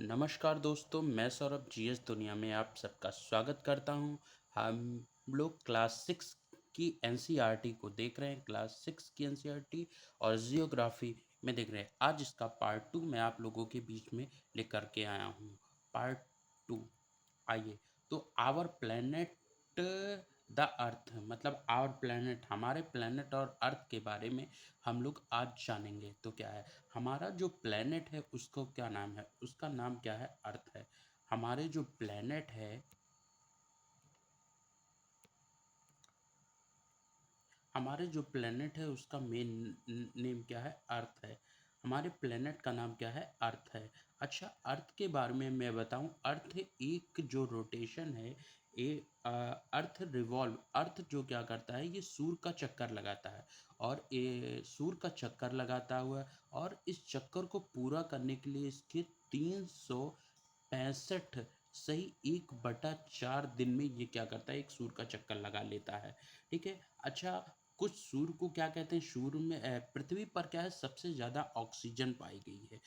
नमस्कार दोस्तों, मैं सौरभ जीएस दुनिया में आप सबका स्वागत करता हूं। हम लोग क्लास 6 की एनसीईआरटी को देख रहे हैं। क्लास 6 की एनसीईआरटी और जियोग्राफी में देख रहे हैं। आज इसका पार्ट 2 मैं आप लोगों के बीच में लेकर के आया हूं। पार्ट 2, आइए। तो आवर प्लेनेट द अर्थ, मतलब आवर प्लेनेट, हमारे प्लेनेट और अर्थ के बारे में हम लोग आज जानेंगे। तो क्या है हमारा जो प्लेनेट है, उसको क्या नाम है? उसका नाम क्या है? अर्थ है। हमारे जो प्लेनेट है, हमारे जो प्लेनेट है उसका मेन नेम क्या है? अर्थ है। हमारे प्लेनेट का नाम क्या है? अर्थ है। अच्छा, अर्थ के बारे में मैं बताऊं। अर्थ एक जो रोटेशन है, ये अर्थ रिवॉल्व, अर्थ जो क्या करता है, ये सूर्य का चक्कर लगाता है। और ये सूर्य का चक्कर लगाता हुआ, और इस चक्कर को पूरा करने के लिए इसके 365 सही 1/4 दिन में ये क्या करता है, एक सूर्य का चक्कर लगा लेता है। ठीक है। अच्छा, कुछ सूर्य को क्या कहते हैं? सूर्य में पृथ्वी पर क्या है, सबसे ज़्यादा ऑक्सीजन पाई गई है।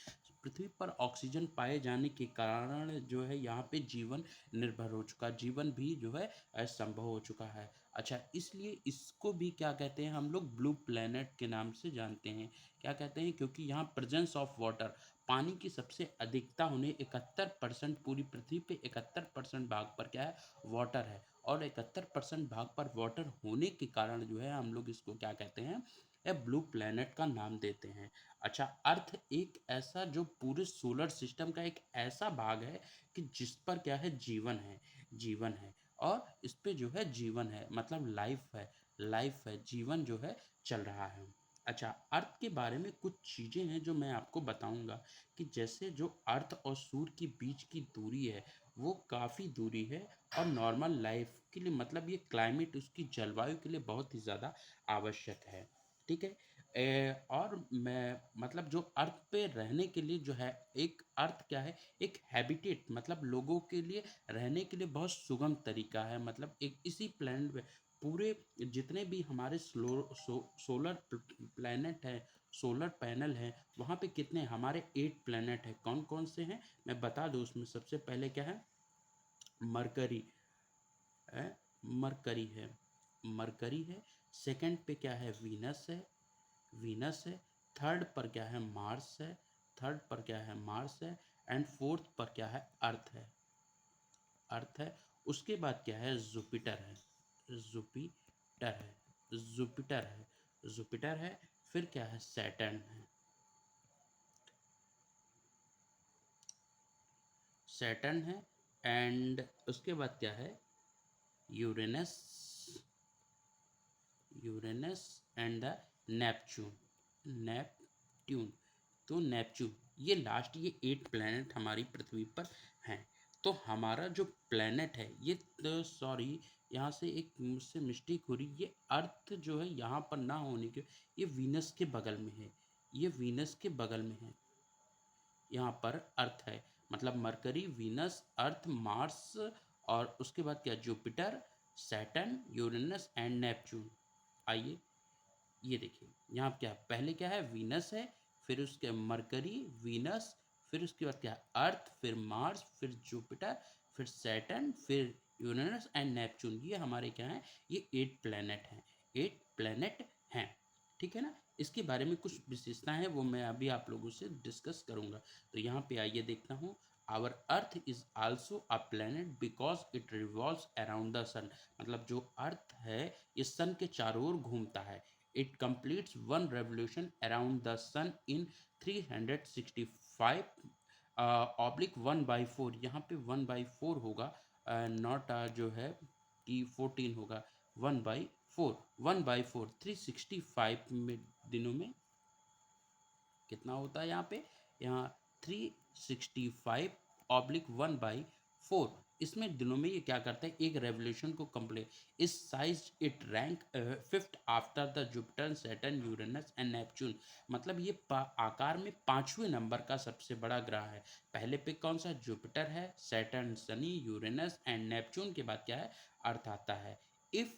पृथ्वी पर ऑक्सीजन पाए जाने के कारण जो है यहाँ पे जीवन निर्भर हो चुका, जीवन भी जो है संभव हो चुका है। अच्छा, इसलिए इसको भी क्या कहते हैं, हम लोग ब्लू प्लेनेट के नाम से जानते हैं। क्या कहते हैं? क्योंकि यहाँ प्रेजेंस ऑफ वाटर, पानी की सबसे अधिकता होने, 71% पूरी पृथ्वी पे 71% भाग पर क्या है, वाटर है। और 71% भाग पर वाटर होने के कारण जो है हम लोग इसको क्या कहते हैं, ब्लू प्लेनेट का नाम देते हैं। अच्छा, अर्थ एक ऐसा जो पूरे सोलर सिस्टम का एक ऐसा भाग है कि जिस पर क्या है, जीवन है। जीवन है, और इस पे जो है जीवन है, मतलब लाइफ है। लाइफ है, जीवन जो है चल रहा है। अच्छा, अर्थ के बारे में कुछ चीज़ें हैं जो मैं आपको बताऊंगा, कि जैसे जो अर्थ और सूर्य के बीच की दूरी है, वो काफ़ी दूरी है। और नॉर्मल लाइफ के लिए, मतलब ये क्लाइमेट, उसकी जलवायु के लिए बहुत ही ज़्यादा आवश्यक है। ठीक है। और मैं मतलब जो अर्थ पे रहने के लिए जो है, एक अर्थ क्या है, एक हैबिटेट, मतलब लोगों के लिए रहने के लिए बहुत सुगम तरीका है। मतलब एक इसी प्लैनेट पे पूरे जितने भी हमारे सोलर प्लैनेट है, सोलर पैनल है, वहाँ पे कितने हमारे 8 प्लैनेट है। कौन कौन से हैं मैं बता दूँ। उसमें सबसे पहले क्या है, मरकरी है। मरकरी है। मरकरी है। सेकंड पे क्या है, वीनस है। वीनस है। थर्ड पर क्या है, मार्स है। थर्ड पर क्या है, मार्स है। एंड फोर्थ पर क्या है, अर्थ है। अर्थ है। उसके बाद क्या है, जुपिटर है। जुपिटर है। जुपिटर है। जुपिटर है। फिर क्या है, सैटर्न है। सैटर्न है। एंड उसके बाद क्या है, Uranus. Uranus and the Neptune. Neptune. तो नेपच्यून, ये लास्ट, ये 8 प्लैनेट हमारी पृथ्वी पर हैं। तो हमारा जो प्लैनेट है ये, तो सॉरी, यहाँ से एक मुझसे मिस्टेक हो रही, ये अर्थ जो है यहाँ पर ना होने के, ये वीनस के बगल में है। ये वीनस के बगल में है। यहाँ पर अर्थ है, मतलब मरकरी, वीनस, अर्थ, मार्स, और उसके बाद क्या, Jupiter, Saturn, Uranus and Neptune. आइए, ये देखिए, यहाँ क्या पहले क्या है, वीनस है। फिर उसके मरकरी, वीनस, फिर उसके बाद क्या है, अर्थ, फिर मार्स, फिर जुपिटर, फिर सैटर्न, फिर यूरेनस एंड नेपच्यून। ये हमारे क्या हैं, ये 8 प्लैनेट हैं। 8 प्लैनेट हैं। ठीक है ना। इसके बारे में कुछ विशेषताएं हैं, वो मैं अभी आप लोगों से डिस्कस करूंगा। तो यहाँ पे आइए देखता हूँ। Our earth is also a planet because it revolves around the sun. मतलब जो अर्थ है, ये सन के चारों ओर घूमता है। It completes one revolution around the sun in 365 oblique 1/4। यहाँ पे 1/4 होगा, नॉट जो है कि 14 होगा। 1/4, 1/4, 365 में दिनों में कितना होता है यहाँ पे, यहाँ 365/1/4, इसमें दिनों में ये क्या करता है, एक रेवोल्यूशन को कंप्लीट। इस size it rank fifth after the Jupiter, Saturn, Uranus and Neptune. मतलब ये आकार में 5वें नंबर का सबसे बड़ा ग्रह है। पहले पे कौन सा, जुपिटर है, Saturn, Shani, Uranus and Neptune के बाद क्या है, अर्थ आता है। If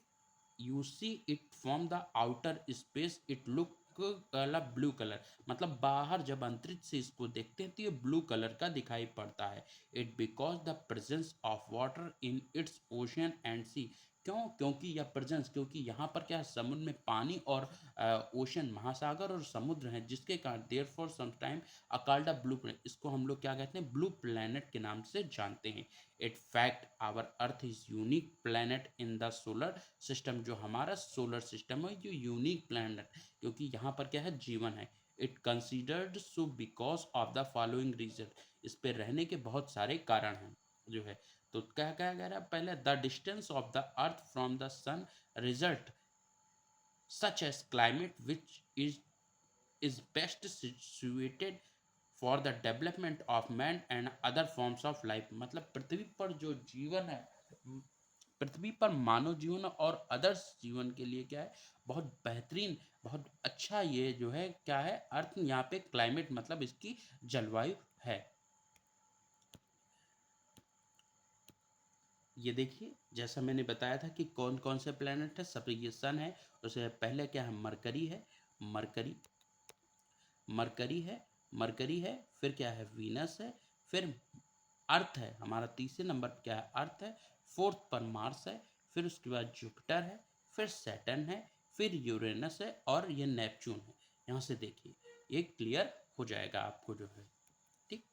you see it from the outer space, it look को कलर ब्लू कलर, मतलब बाहर जब अंतरिक्ष से इसको देखते हैं तो ये ब्लू कलर का दिखाई पड़ता है। It because the presence of water in its ocean and sea. क्यों? क्योंकि यह प्रेजेंस, क्योंकि यहाँ पर क्या है, समुद्र में पानी और ओशन महासागर और समुद्र हैं, जिसके कारण therefore some time called blue planet, इसको हम लोग क्या कहते हैं, ब्लू प्लेनेट के नाम से जानते हैं। It fact our earth is unique planet in the solar system, जो हमारा सोलर सिस्टम है जो यूनिक प्लेनेट, क्योंकि यहाँ पर क्या है, जीवन है। It considered so because of the following reason, इस पे रहने के बहुत सारे कारण हैं जो है। तो क्या क्या कह रहा है, पहले the distance of the Earth from the sun result such as climate which is best suited for the development of man and other forms of life, मतलब पृथ्वी पर जो जीवन है, पृथ्वी पर मानव जीवन और अदर्स जीवन के लिए क्या है, बहुत बेहतरीन, बहुत अच्छा ये जो है क्या है, अर्थ यहाँ पे क्लाइमेट मतलब इसकी जलवायु है। ये देखिए जैसा मैंने बताया था कि कौन कौन से प्लेनेट है, सब ये सन है, उससे पहले क्या है, मरकरी है, मरकरी, मरकरी है, मरकरी है, फिर क्या है, वीनस है, फिर अर्थ है, हमारा तीसरे नंबर पर क्या है, अर्थ है, फोर्थ पर मार्स है, फिर उसके बाद जुपिटर है, फिर सैटर्न है, फिर यूरेनस है और ये नेपच्यून है। यहाँ से देखिए ये क्लियर हो जाएगा आपको जो है, ठीक।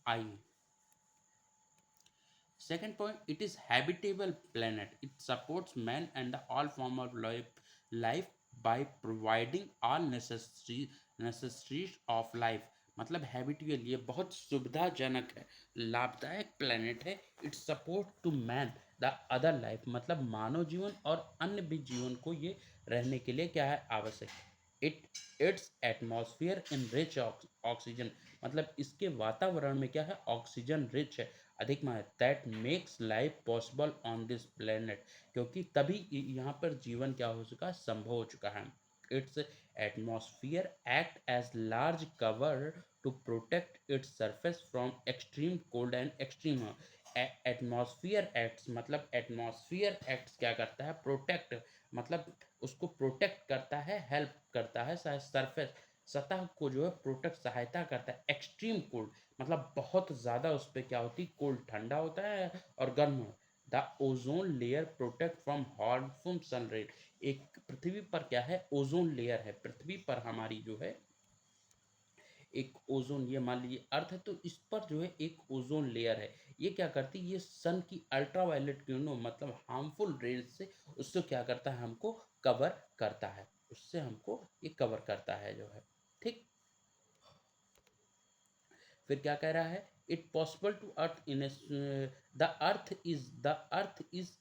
आइए second point, it is habitable planet, it supports man and all form of life by providing all necessities of life, मतलब हैबिटेबल, ये बहुत सुविधाजनक है, लाभदायक प्लेनेट है। It support to man the other life, मतलब मानव जीवन और अन्य भी जीवन को ये रहने के लिए क्या है, आवश्यक है। इट्स एटमॉस्फेयर इन रिच ऑक्सीजन, मतलब इसके वातावरण में क्या है, ऑक्सीजन रिच है, अधिक मात्रा, that makes life possible on this planet, क्योंकि तभी यहाँ पर जीवन क्या हो चुका है, संभव हो चुका है। Its atmosphere act as large cover to protect its surface from extreme cold and extreme. Atmosphere acts, मतलब एटमॉस्फेयर एक्ट्स क्या करता है, प्रोटेक्ट, मतलब उसको प्रोटेक्ट करता है, हेल्प करता है, सरफेस, सतह को जो है प्रोटेक्ट, सहायता करता है। एक्सट्रीम कोल्ड, मतलब बहुत ज़्यादा उस पर क्या होती है, कोल्ड, ठंडा होता है और गर्म। The ozone layer protect from harmful sun rays, एक पृथ्वी पर क्या है, ओजोन लेयर है, पृथ्वी पर हमारी जो है एक ओजोन, ये मान लीजिए अर्थ है तो इस पर जो है एक ओजोन लेयर है, ये क्या करती है, ये सन की अल्ट्रावायलेट किरणों, मतलब हार्मफुल रेज से उससे क्या करता है, हमको कवर करता है, उससे हमको ये कवर करता है जो है, ठीक। फिर क्या कह रहा है, it possible to Earth in the Earth is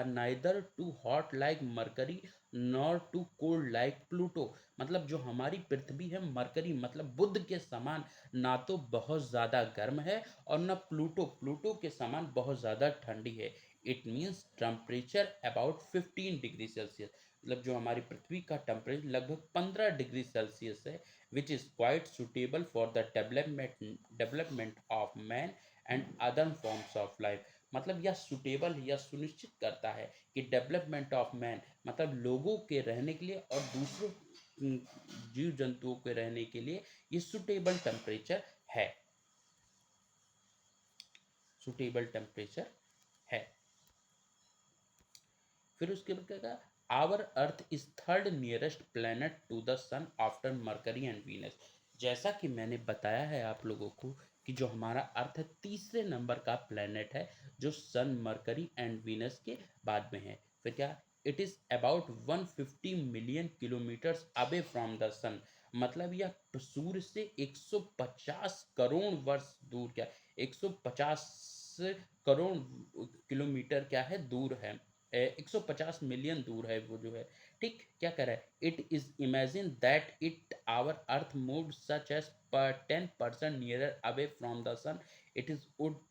neither too hot like Mercury nor too cold like Pluto, मतलब जो हमारी पृथ्वी है, मरकरी मतलब बुध के समान ना तो बहुत ज़्यादा गर्म है और ना प्लूटो, प्लूटो के समान बहुत ज़्यादा ठंडी है। It means temperature about 15 degree Celsius, मतलब जो हमारी पृथ्वी का टेम्परेचर लगभग 15 डिग्री सेल्सियस है, which is quite suitable for the development of man and other forms of life, मतलब यह सुटेबल, यह सुनिश्चित करता है कि डेवलपमेंट ऑफ मैन, मतलब लोगों के रहने के लिए और दूसरों जीव जंतुओं के रहने के लिए ये सुटेबल टेम्परेचर है, सुटेबल टेम्परेचर है। फिर उसके बाद क्या कहा, our earth is third nearest planet to the sun after Mercury and Venus, जैसा कि मैंने बताया है आप लोगों को कि जो हमारा अर्थ है तीसरे नंबर का प्लेनेट है, जो सन, मरकरी एंड वीनस के बाद में है। फिर क्या, it is about 150 million kilometres away from the sun, मतलब यह सूर्य से 150 करोड़ वर्ष दूर, क्या 150 करोड़ किलोमीटर क्या है, दूर है, 150 मिलियन दूर है वो जो है, ठीक। क्या कर रहा है, it is imagine that it our Earth move such as per 10% nearer away from the sun, it is would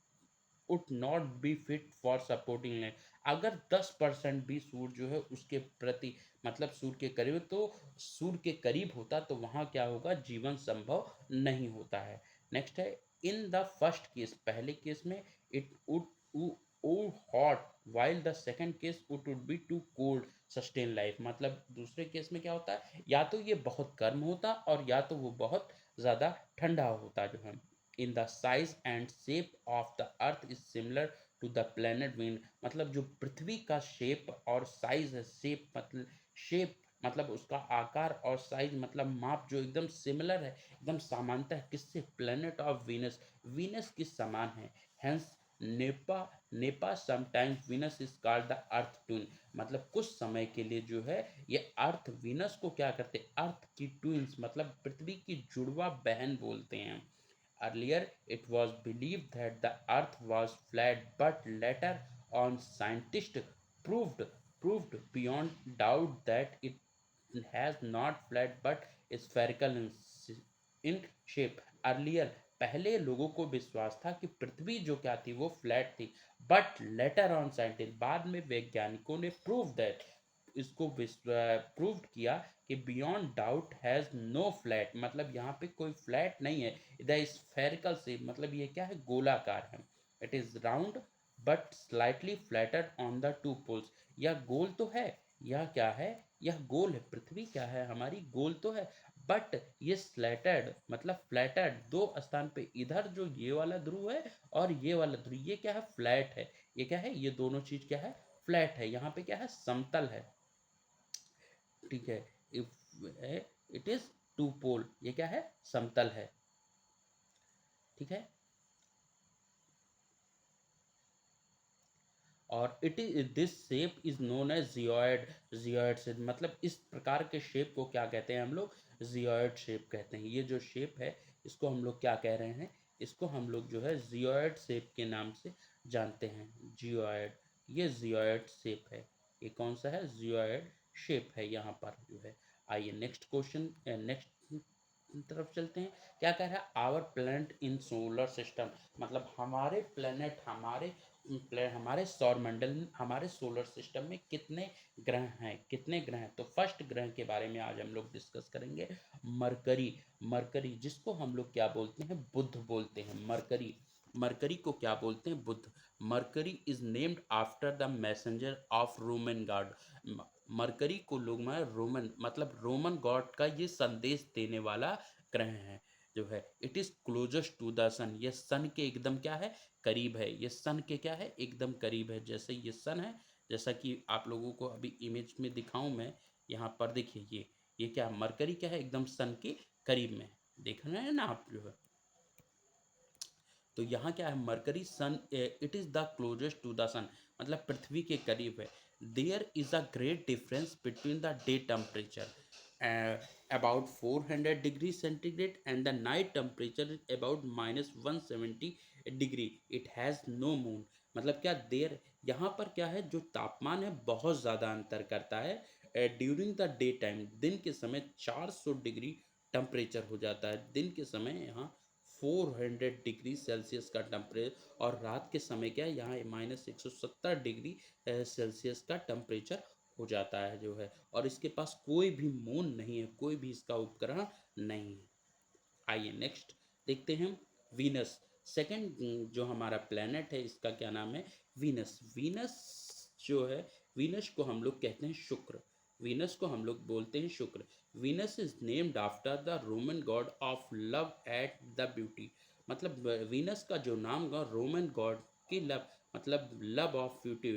not be fit for supporting life, अगर 10% भी सूर्य जो है उसके प्रति, मतलब सूर्य के करीब, तो सूर्य के करीब होता तो वहाँ क्या होगा, जीवन संभव नहीं होता है। नेक्स्ट है, इन द फर्स्ट केस, पहले केस में it would or hot, while the second case it would be too cold sustain life। मतलब दूसरे केस में क्या होता है, या तो ये बहुत गर्म होता और या तो वो बहुत ज़्यादा ठंडा होता जो है। In the size and shape of the Earth is similar to the planet wind. मतलब जो पृथ्वी का शेप और साइज है, शेप मतलब उसका आकार और साइज मतलब माप जो एकदम सिमिलर है, एकदम समानता है किससे, प्लेनेट ऑफ वीनस, वीनस के समान है। Hence Nipah Nipah sometimes Venus is called the Earth twin. मतलब कुछ समय के लिए जो है ये अर्थ वीनस को क्या करते हैं, अर्थ की ट्विन्स मतलब पृथ्वी की जुड़वा बहन बोलते हैं। Earlier, it was believed that the Earth was flat, but later on scientists proved proved beyond doubt that it has not flat but spherical in shape। Earlier, पहले लोगों को विश्वास था कि पृथ्वी जो क्या थी वो फ्लैट थी, बट लेटर ऑन साइंटिस्ट बाद में वैज्ञानिकों ने इसको प्रूव किया कि beyond doubt has no flat, मतलब यहाँ पे कोई फ्लैट नहीं है। द स्फेरिकल शेप मतलब ये क्या है, गोलाकार है। It is round but slightly flatted on the two poles. यह गोल तो है, यह क्या है, यह गोल है, पृथ्वी क्या है हमारी गोल तो है, बट ये स्लैटेड मतलब फ्लैटेड दो स्थान पे, इधर जो ये वाला ध्रुव है और ये वाला ध्रुव, ये क्या है, फ्लैट है। ये क्या है, ये दोनों चीज क्या है, फ्लैट है। यहाँ पे क्या है, समतल है। ठीक है, if it is two pole, ये क्या है, समतल है। ठीक है, और it is this shape is known as geoid. Geoid से मतलब इस प्रकार के शेप को क्या कहते हैं हम लोग, जियोइड शेप कहते हैं। ये जो शेप है इसको हम लोग क्या कह रहे हैं, इसको हम लोग जो है जियोइड शेप के नाम से जानते हैं। जियोइड, ये जियोइड शेप है। ये कौन सा है, जियोइड शेप है यहाँ पर जो है। आइए नेक्स्ट क्वेश्चन, नेक्स्ट तरफ चलते हैं। क्या कह रहा है, our planet in solar system, मतलब हमारे प्लैनेट, हमारे सौर मंडल में, हमारे सोलर सिस्टम में कितने ग्रह हैं, कितने ग्रह हैं। तो फर्स्ट ग्रह के बारे में आज हम लोग डिस्कस करेंगे, मरकरी। मरकरी जिसको हम लोग क्या बोलते हैं, बुध बोलते हैं। मरकरी, मरकरी को क्या बोलते हैं, Budh. Mercury is named after the messenger of Roman god. Mercury को लोग में रोमन मतलब रोमन गॉड का ये संदेश देने वाला ग्रह है जो है। It is closest to the sun, ये सन के एकदम क्या है, करीब है। ये सन के क्या है, एकदम करीब है। जैसे ये सन है, जैसा कि आप लोगों को अभी इमेज में दिखाऊं मैं, यहाँ पर देखिए ये क्या, मरकरी क्या है, एकदम सन के करीब में। देख रहे हैं ना आप जो है। तो यहाँ क्या है, Mercury sun, it is the closest to the sun, मतलब पृथ्वी के करीब है। There is a great difference between the day temperature about 400 degree centigrade and the night temperature about -170 degree. It has no moon, मतलब क्या देर, यहाँ पर क्या है, जो तापमान है बहुत ज़्यादा अंतर करता है। ड्यूरिंग द डे टाइम, दिन के समय 400 डिग्री टेम्परेचर हो जाता है, दिन के समय यहाँ 400 डिग्री सेल्सियस का टेम्परेचर, और रात के समय क्या है, यहाँ -170 डिग्री सेल्सियस का टेम्परेचर हो जाता है जो है। और इसके पास कोई भी मून नहीं है, कोई भी इसका उपग्रह नहीं है। आइए नेक्स्ट देखते हैं, वीनस। सेकंड जो हमारा प्लेनेट है इसका क्या नाम है, वीनस। वीनस जो है, वीनस को हम लोग कहते हैं शुक्र। वीनस को हम लोग बोलते हैं Shukra. Venus is named after the Roman god of love at the beauty. मतलब वीनस का जो नाम का रोमन गॉड की लव, मतलब love of beauty,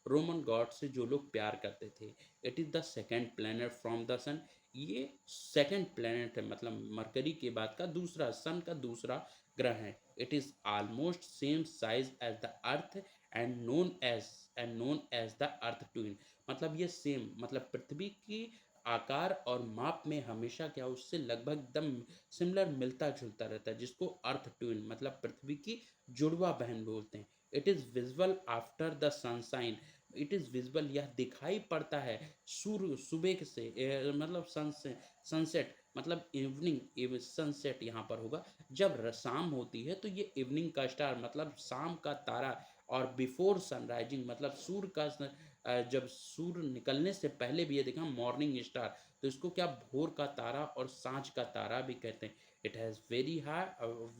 Roman god से जो लोग प्यार करते थे। It is the second planet from the sun. ये सेकंड प्लेनेट है, मतलब मरकरी के बाद का दूसरा, सन का दूसरा ग्रह है। It is almost same size as the Earth and known as the Earth twin. मतलब ये सेम, मतलब पृथ्वी की आकार और माप में हमेशा क्या, उससे लगभग एकदम सिमिलर, मिलता जुलता रहता है, जिसको अर्थ ट्विन मतलब पृथ्वी की जुड़वा बहन बोलते हैं। It is visible after the sunshine. It is visible, यह दिखाई पड़ता है सूर्य सुबह से, मतलब सनसेट मतलब इवनिंग, सनसेट यहाँ पर होगा जब शाम होती है, तो ये इवनिंग का स्टार मतलब शाम का तारा। और बिफोर सनराइजिंग मतलब सूर्य का जब सूर्य निकलने से पहले भी, ये देखा, मॉर्निंग स्टार, तो इसको क्या, भोर का तारा और सांझ का तारा भी कहते हैं। It has very high,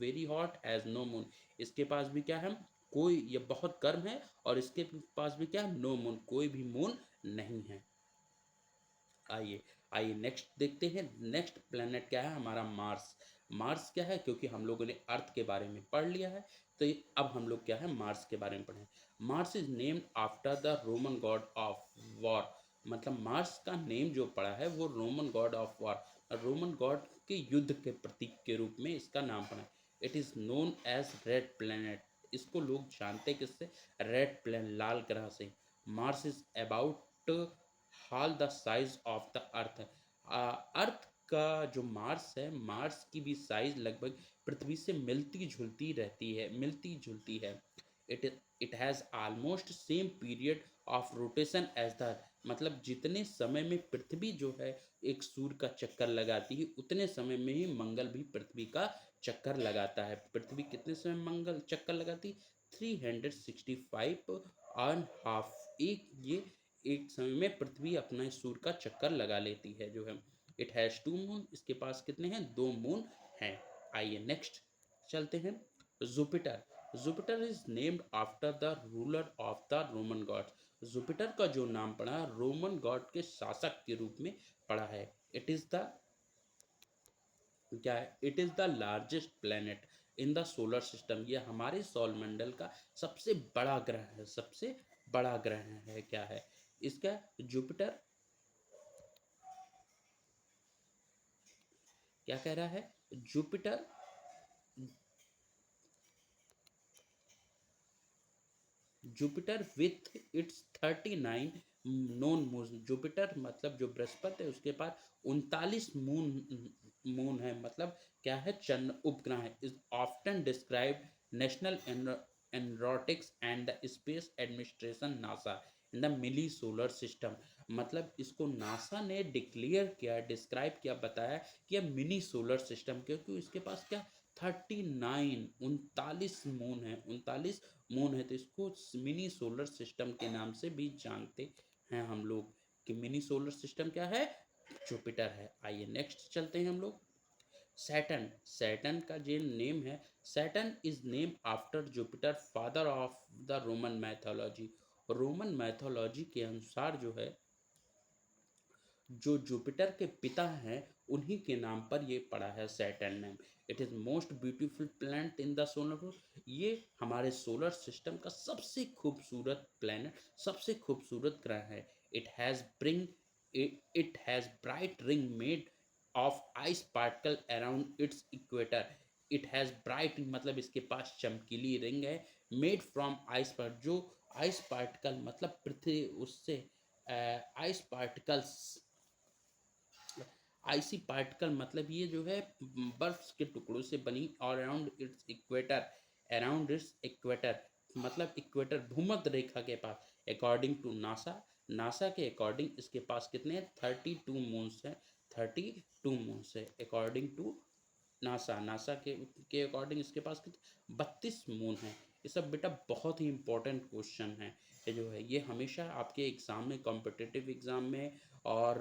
very hot, has no moon. इसके पास भी क्या है, कोई, ये बहुत गर्म है और इसके पास भी क्या है, नो मून, कोई भी मून नहीं है। आइए आइए नेक्स्ट देखते हैं। नेक्स्ट प्लेनेट क्या है हमारा, मार्स। मार्स क्या है, क्योंकि हम लोगों ने अर्थ के बारे में पढ़ लिया है, तो अब हम लोग क्या है मार्स के बारे में पढ़ें। Mars is named after the Roman god of war. मतलब मार्स का नेम जो पड़ा है वो Roman god of war, Roman god के युद्ध के प्रतीक के रूप में इसका नाम पड़ा है। It is known as red planet. इसको लोग जानते किससे, रेड प्लेन, लाल ग्रह से। Mars is about half the size of the earth. Earth का जो मार्स है, मार्स की भी साइज लगभग पृथ्वी से मिलती जुलती रहती है, मिलती जुलती है। It it has almost same period of rotation as the. मतलब जितने समय में पृथ्वी जो है एक सूर्य का चक्कर लगाती है, उतने समय में ही मंगल भी पृथ्वी का चक्कर लगाता है। पृथ्वी कितने समय मंगल चक्कर लगाती, 365 एंड हाफ। एक समय में पृथ्वी अपना सूर्य का चक्कर लगा लेती है जो है। It has 2 moon. इसके पास कितने हैं, 2 मून हैं। आइए नेक्स्ट चलते हैं। Jupiter. Jupiter is named after the ruler of the Roman God. Jupiter का जो नाम पड़ा रोमन गॉड के शासक के रूप में पड़ा है। इट इज द क्या है, it is the largest planet in the solar system. ये हमारे सौरमंडल का सबसे बड़ा ग्रह है, सबसे बड़ा ग्रह है। क्या है इसका, जुपिटर। क्या कह रहा है, Jupiter, Jupiter with its 39 known moon. Jupiter मतलब जो बृहस्पति है उसके पास 39 मून है। मतलब क्या है, चंद्र उपग्रह है। Is often describe national aeronautics and the space administration NASA in the मिली सोलर सिस्टम। मतलब इसको नासा ने डिक्लेयर किया, डिस्क्राइब किया, बताया कि यह मिनी सोलर सिस्टम, क्योंकि इसके पास क्या 39 उनतालीस मून है, 39 मून है। तो इसको मिनी सोलर सिस्टम के नाम से भी जानते हैं हम लोग, कि मिनी सोलर सिस्टम क्या है, जुपिटर है। आइए नेक्स्ट चलते हैं हम लोग। सैटर्न। सैटर्न का जो नेम है, Saturn is name after Jupiter, father of the Roman mythology. Roman mythology के अनुसार जो है, जो जुपिटर के पिता हैं उन्हीं के नाम पर ये पड़ा है Saturn name. It is most beautiful planet in the solar. ये हमारे सोलर सिस्टम का सबसे खूबसूरत प्लैनेट, सबसे खूबसूरत ग्रह है। It has bring it has bright ring made of ice particle around its equator. It has bright मतलब इसके पास चमकीली रिंग है, मेड फ्रॉम आइस पार्ट, जो आइस पार्टिकल मतलब पृथ्वी उससे आइस पार्टिकल्स, आइसी पार्टिकल मतलब ये जो है बर्फ के टुकड़ों से बनी, और around its equator, around its equator मतलब इक्वेटर भूमध्य रेखा के पास। अकॉर्डिंग टू नासा, नासा के अकॉर्डिंग इसके पास कितने हैं, 32 मून्स हैं, 32 मून्स है अकॉर्डिंग टू नासा। नासा के अकॉर्डिंग इसके पास कितने, 32 मून है। ये सब बेटा बहुत ही इंपॉर्टेंट क्वेश्चन है। ये जो है ये हमेशा आपके एग्जाम में, कॉम्पिटिटिव एग्जाम में और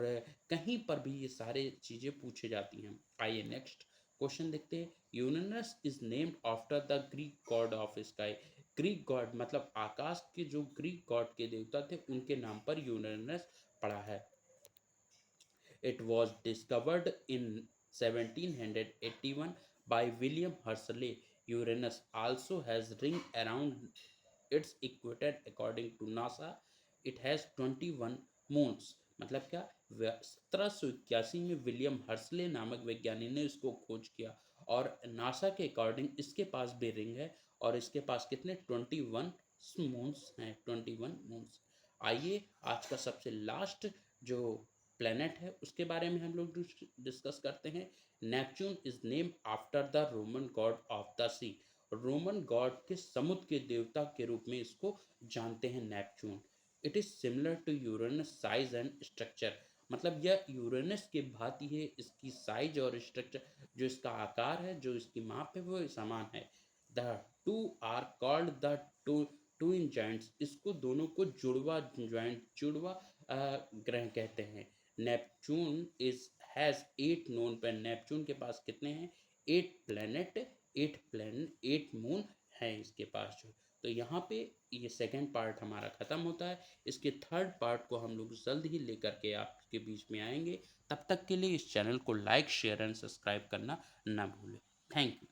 कहीं पर भी ये सारे चीज़ें पूछी जाती हैं। आइए नेक्स्ट क्वेश्चन देखते हैं। Uranus is named after the Greek God of sky. Greek God मतलब आकाश के जो ग्रीक गॉड के देवता थे उनके नाम पर यूरेनस पड़ा है। It was discovered in 1781 by William Herschel. Uranus also has ring around its equator according to NASA. It has 21 moons. मतलब क्या, 1781 में विलियम हर्सले नामक वैज्ञानिक ने इसको खोज किया, और नासा के अकॉर्डिंग इसके पास भी रिंग है, और इसके पास कितने 21 मून्स हैं, 21 मून्स। आइए आज का सबसे लास्ट जो प्लेनेट है उसके बारे में हम लोग डिस्कस करते हैं। Neptune is name after the Roman god of the sea. Roman god के समुद्र के देवता के रूप में इसको जानते हैं, Neptune. It is similar to Uranus size and structure. मतलब यह यूरेनस के भांति है, इसकी साइज और स्ट्रक्चर, जो इसका आकार है, जो इसकी माप है, वो समान है। The two are called the two twin giants. इसको दोनों को जुड़वा जॉइंट, जुड़वा ग्रह कहते हैं। Neptune is has 8 known planet. नेपच्यून के पास कितने हैं, 8 प्लैनेट, 8 मून है इसके पास जो। तो यहाँ पे ये सेकंड पार्ट हमारा ख़त्म होता है। इसके थर्ड पार्ट को हम लोग जल्द ही लेकर के आपके बीच में आएँगे। तब तक के लिए इस चैनल को लाइक, शेयर एंड सब्सक्राइब करना ना भूलें। Thank you.